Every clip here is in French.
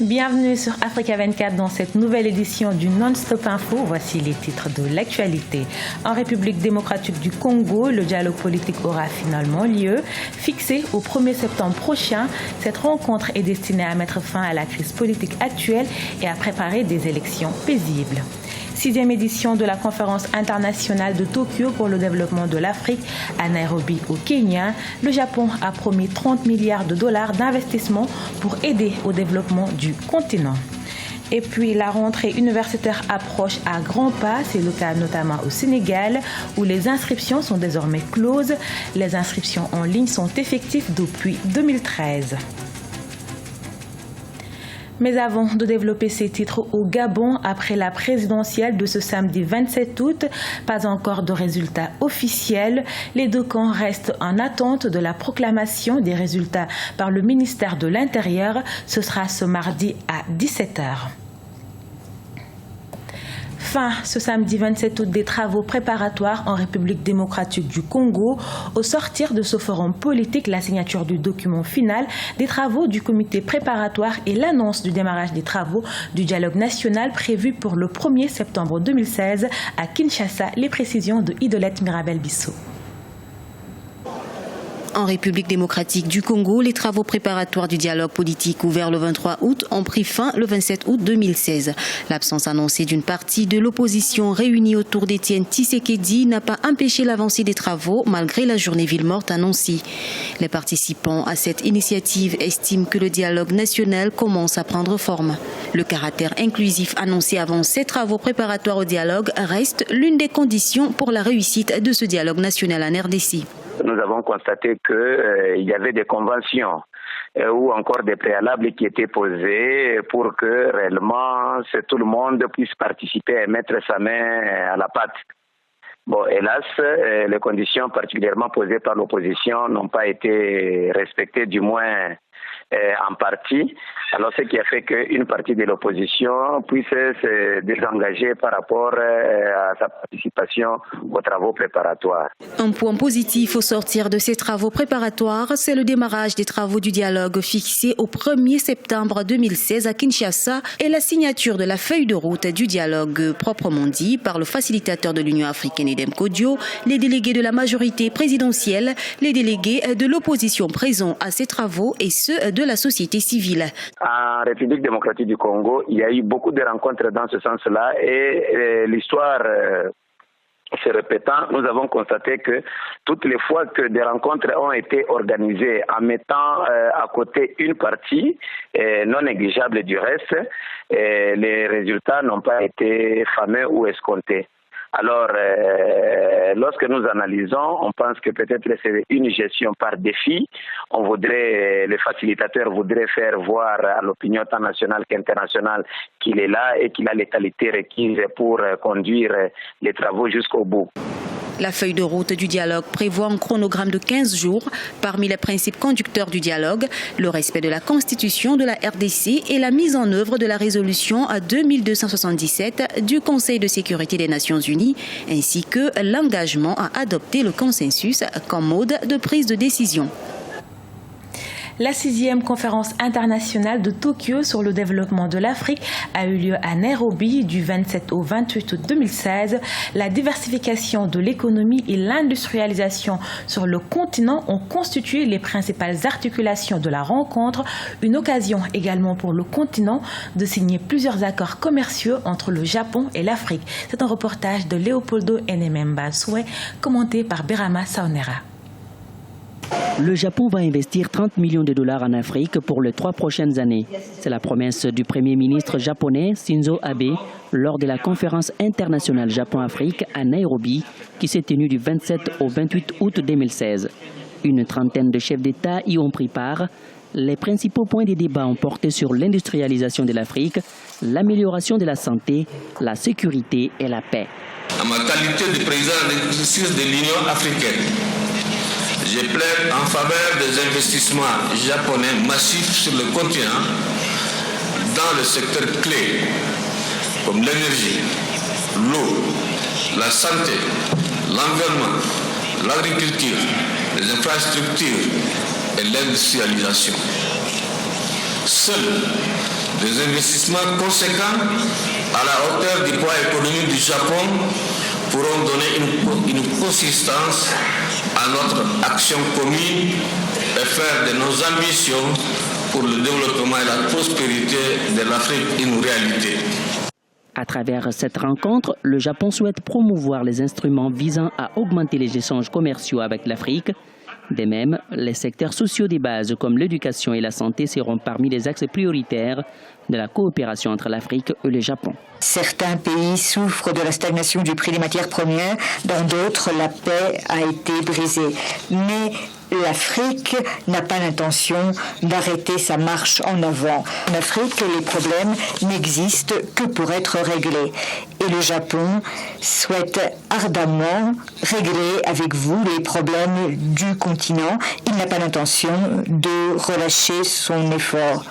Bienvenue sur Africa 24 dans cette nouvelle édition du Non-Stop Info. Voici les titres de l'actualité. En République démocratique du Congo, le dialogue politique aura finalement lieu. Fixé au 1er septembre prochain, cette rencontre est destinée à mettre fin à la crise politique actuelle et à préparer des élections paisibles. 6e édition de la conférence internationale de Tokyo pour le développement de l'Afrique à Nairobi au Kenya. Le Japon a promis 30 milliards de dollars d'investissement pour aider au développement du continent. Et puis la rentrée universitaire approche à grands pas, c'est le cas notamment au Sénégal où les inscriptions sont désormais closes. Les inscriptions en ligne sont effectives depuis 2013. Mais avant de développer ces titres au Gabon, après la présidentielle de ce samedi 27 août, pas encore de résultats officiels. Les deux camps restent en attente de la proclamation des résultats par le ministère de l'Intérieur. Ce sera ce mardi à 17h. Fin ce samedi 27 août des travaux préparatoires en République démocratique du Congo. Au sortir de ce forum politique, la signature du document final des travaux du comité préparatoire et l'annonce du démarrage des travaux du dialogue national prévu pour le 1er septembre 2016 à Kinshasa. Les précisions de Idolette Mirabel-Bissot. En République démocratique du Congo, les travaux préparatoires du dialogue politique ouvert le 23 août ont pris fin le 27 août 2016. L'absence annoncée d'une partie de l'opposition réunie autour d'Étienne Tshisekedi n'a pas empêché l'avancée des travaux malgré la journée ville morte annoncée. Les participants à cette initiative estiment que le dialogue national commence à prendre forme. Le caractère inclusif annoncé avant ces travaux préparatoires au dialogue reste l'une des conditions pour la réussite de ce dialogue national en RDC. Nous avons constaté qu'il y avait des conventions ou encore des préalables qui étaient posés pour que réellement tout le monde puisse participer et mettre sa main à la pâte. Bon, hélas, les conditions particulièrement posées par l'opposition n'ont pas été respectées, du moins en partie. Alors, ce qui a fait qu'une partie de l'opposition puisse se désengager par rapport à sa participation aux travaux préparatoires. Un point positif au sortir de ces travaux préparatoires, c'est le démarrage des travaux du dialogue fixé au 1er septembre 2016 à Kinshasa et la signature de la feuille de route du dialogue proprement dit par le facilitateur de l'Union africaine Edem Kodio, les délégués de la majorité présidentielle, les délégués de l'opposition présents à ces travaux et ceux de la société civile. En République démocratique du Congo, il y a eu beaucoup de rencontres dans ce sens-là et l'histoire se répétant, nous avons constaté que toutes les fois que des rencontres ont été organisées en mettant à côté une partie non négligeable du reste, les résultats n'ont pas été fameux ou escomptés. Alors, lorsque nous analysons, on pense que peut-être c'est une gestion par défi. Les facilitateurs voudraient faire voir à l'opinion tant nationale qu'internationale qu'il est là et qu'il a les qualités requises pour conduire les travaux jusqu'au bout. La feuille de route du dialogue prévoit un chronogramme de 15 jours. Parmi les principes conducteurs du dialogue, le respect de la Constitution de la RDC et la mise en œuvre de la résolution 2277 du Conseil de sécurité des Nations Unies, ainsi que l'engagement à adopter le consensus comme mode de prise de décision. La 6e conférence internationale de Tokyo sur le développement de l'Afrique a eu lieu à Nairobi du 27 au 28 août 2016. La diversification de l'économie et l'industrialisation sur le continent ont constitué les principales articulations de la rencontre. Une occasion également pour le continent de signer plusieurs accords commerciaux entre le Japon et l'Afrique. C'est un reportage de Leopoldo Enememba Soué, commenté par Berama Saonera. Le Japon va investir 30 millions de dollars en Afrique pour les 3 prochaines années. C'est la promesse du Premier ministre japonais Shinzo Abe lors de la conférence internationale Japon-Afrique à Nairobi qui s'est tenue du 27 au 28 août 2016. Une trentaine de chefs d'État y ont pris part. Les principaux points des débats ont porté sur l'industrialisation de l'Afrique, l'amélioration de la santé, la sécurité et la paix. À ma qualité de président de l'exercice de l'Union africaine, je plaide en faveur des investissements japonais massifs sur le continent dans le secteur clé comme l'énergie, l'eau, la santé, l'environnement, l'agriculture, les infrastructures et l'industrialisation. Seuls des investissements conséquents à la hauteur du poids économique du Japon pourront donner une consistance à notre action commune et faire de nos ambitions pour le développement et la prospérité de l'Afrique une réalité. À travers cette rencontre, le Japon souhaite promouvoir les instruments visant à augmenter les échanges commerciaux avec l'Afrique. De même, les secteurs sociaux des bases comme l'éducation et la santé seront parmi les axes prioritaires de la coopération entre l'Afrique et le Japon. Certains pays souffrent de la stagnation du prix des matières premières, dans d'autres, la paix a été brisée. Mais l'Afrique n'a pas l'intention d'arrêter sa marche en avant. En Afrique, les problèmes n'existent que pour être réglés. Et le Japon souhaite ardemment régler avec vous les problèmes du continent. Il n'a pas l'intention de relâcher son effort.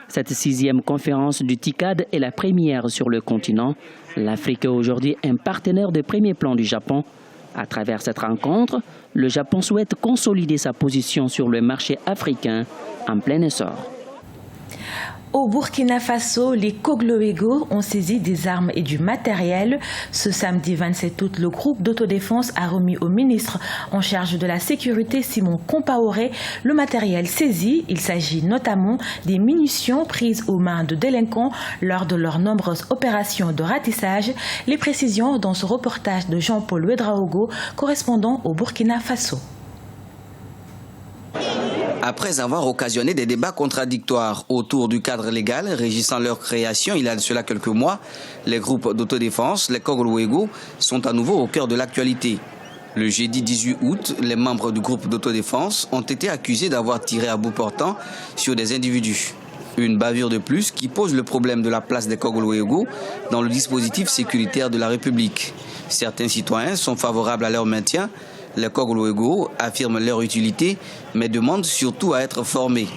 Cette 6e conférence du TICAD est la première sur le continent. L'Afrique est aujourd'hui un partenaire de premier plan du Japon. À travers cette rencontre, le Japon souhaite consolider sa position sur le marché africain en plein essor. Au Burkina Faso, les Kogloego ont saisi des armes et du matériel. Ce samedi 27 août, le groupe d'autodéfense a remis au ministre en charge de la sécurité, Simon Compaoré, le matériel saisi. Il s'agit notamment des munitions prises aux mains de délinquants lors de leurs nombreuses opérations de ratissage. Les précisions dans ce reportage de Jean-Paul Ouedraogo, correspondant au Burkina Faso. Après avoir occasionné des débats contradictoires autour du cadre légal régissant leur création il y a de cela quelques mois, les groupes d'autodéfense, les Kogloego, sont à nouveau au cœur de l'actualité. Le jeudi 18 août, les membres du groupe d'autodéfense ont été accusés d'avoir tiré à bout portant sur des individus. Une bavure de plus qui pose le problème de la place des Kogloego dans le dispositif sécuritaire de la République. Certains citoyens sont favorables à leur maintien. Les Kogloego affirment leur utilité, mais demandent surtout à être formés.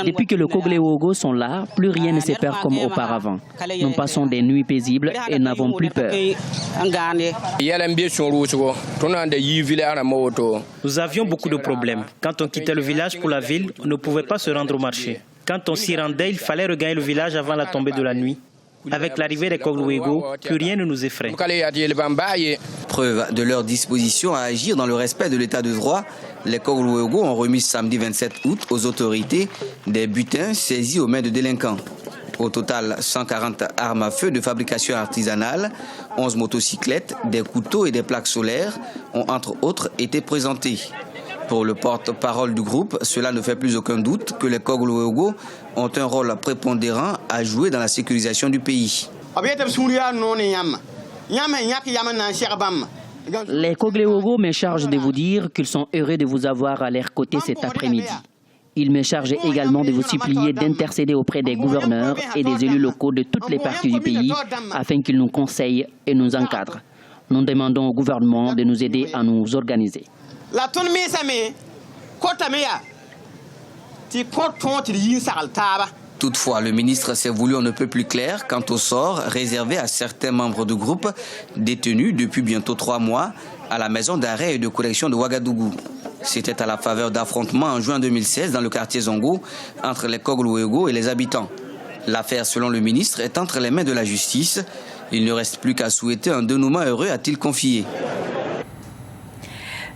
Depuis que les Kogloego sont là, plus rien ne se perd comme auparavant. Nous passons des nuits paisibles et n'avons plus peur. Nous avions beaucoup de problèmes. Quand on quittait le village pour la ville, on ne pouvait pas se rendre au marché. Quand on s'y rendait, il fallait regagner le village avant la tombée de la nuit. Avec l'arrivée des Kogloego, plus rien ne nous effraie. Preuve de leur disposition à agir dans le respect de l'état de droit, les Kogloego ont remis samedi 27 août aux autorités des butins saisis aux mains de délinquants. Au total, 140 armes à feu de fabrication artisanale, 11 motocyclettes, des couteaux et des plaques solaires ont entre autres été présentés. Pour le porte-parole du groupe, cela ne fait plus aucun doute que les Kogloego ont un rôle prépondérant à jouer dans la sécurisation du pays. Les Kogloego me chargent de vous dire qu'ils sont heureux de vous avoir à leur côté cet après-midi. Ils me chargent également de vous supplier d'intercéder auprès des gouverneurs et des élus locaux de toutes les parties du pays afin qu'ils nous conseillent et nous encadrent. Nous demandons au gouvernement de nous aider à nous organiser. Toutefois, le ministre s'est voulu on ne peut plus clair quant au sort réservé à certains membres du groupe détenus depuis bientôt 3 mois à la maison d'arrêt et de correction de Ouagadougou. C'était à la faveur d'affrontements en juin 2016 dans le quartier Zongo entre les Kogloego et les habitants. L'affaire, selon le ministre, est entre les mains de la justice. Il ne reste plus qu'à souhaiter un dénouement heureux, a-t-il confié.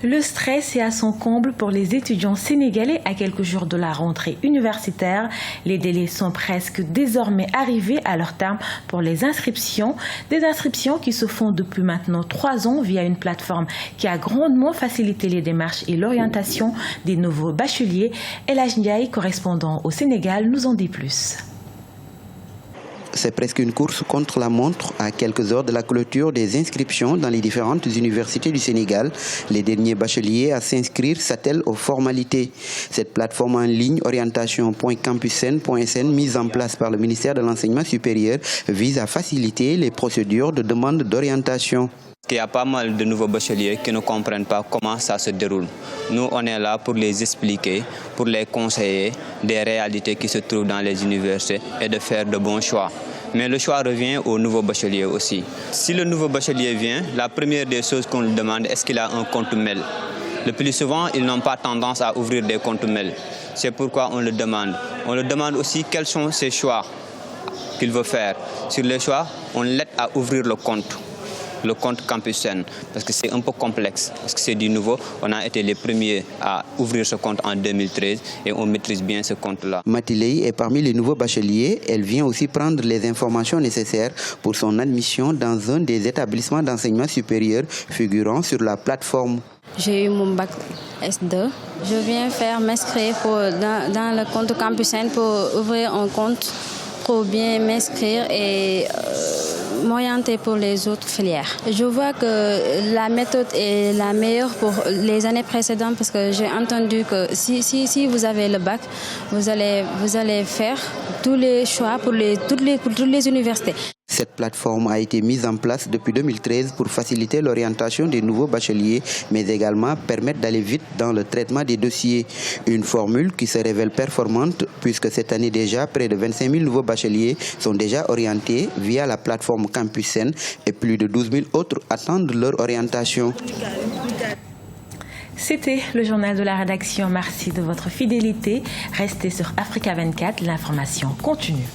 Le stress est à son comble pour les étudiants sénégalais à quelques jours de la rentrée universitaire. Les délais sont presque désormais arrivés à leur terme pour les inscriptions. Des inscriptions qui se font depuis maintenant 3 ans via une plateforme qui a grandement facilité les démarches et l'orientation des nouveaux bacheliers. El Hadj Ndiaye, correspondant au Sénégal, nous en dit plus. C'est presque une course contre la montre à quelques heures de la clôture des inscriptions dans les différentes universités du Sénégal. Les derniers bacheliers à s'inscrire s'attellent aux formalités. Cette plateforme en ligne orientation.campussen.sn mise en place par le ministère de l'Enseignement supérieur vise à faciliter les procédures de demande d'orientation. Il y a pas mal de nouveaux bacheliers qui ne comprennent pas comment ça se déroule. Nous, on est là pour les expliquer, pour les conseiller des réalités qui se trouvent dans les universités et de faire de bons choix. Mais le choix revient au nouveau bachelier aussi. Si le nouveau bachelier vient, la première des choses qu'on lui demande, est-ce qu'il a un compte mail? Le plus souvent, ils n'ont pas tendance à ouvrir des comptes mail. C'est pourquoi on le demande. On le demande aussi quels sont ses choix qu'il veut faire. Sur les choix, on l'aide à ouvrir le compte Campus Sen, parce que c'est un peu complexe, parce que c'est du nouveau. On a été les premiers à ouvrir ce compte en 2013 et on maîtrise bien ce compte-là. Matilei est parmi les nouveaux bacheliers. Elle vient aussi prendre les informations nécessaires pour son admission dans un des établissements d'enseignement supérieur figurant sur la plateforme. J'ai eu mon bac S2. Je viens m'inscrire dans le compte Campus Sen pour ouvrir un compte, pour bien m'inscrire et m'orienter pour les autres filières. Je vois que la méthode est la meilleure pour les années précédentes parce que j'ai entendu que si vous avez le bac, vous allez faire tous les choix pour toutes les universités. Cette plateforme a été mise en place depuis 2013 pour faciliter l'orientation des nouveaux bacheliers, mais également permettre d'aller vite dans le traitement des dossiers. Une formule qui se révèle performante puisque cette année déjà, près de 25 000 nouveaux bacheliers sont déjà orientés via la plateforme Campus Sen et plus de 12 000 autres attendent leur orientation. C'était le journal de la rédaction. Merci de votre fidélité. Restez sur Africa 24, l'information continue.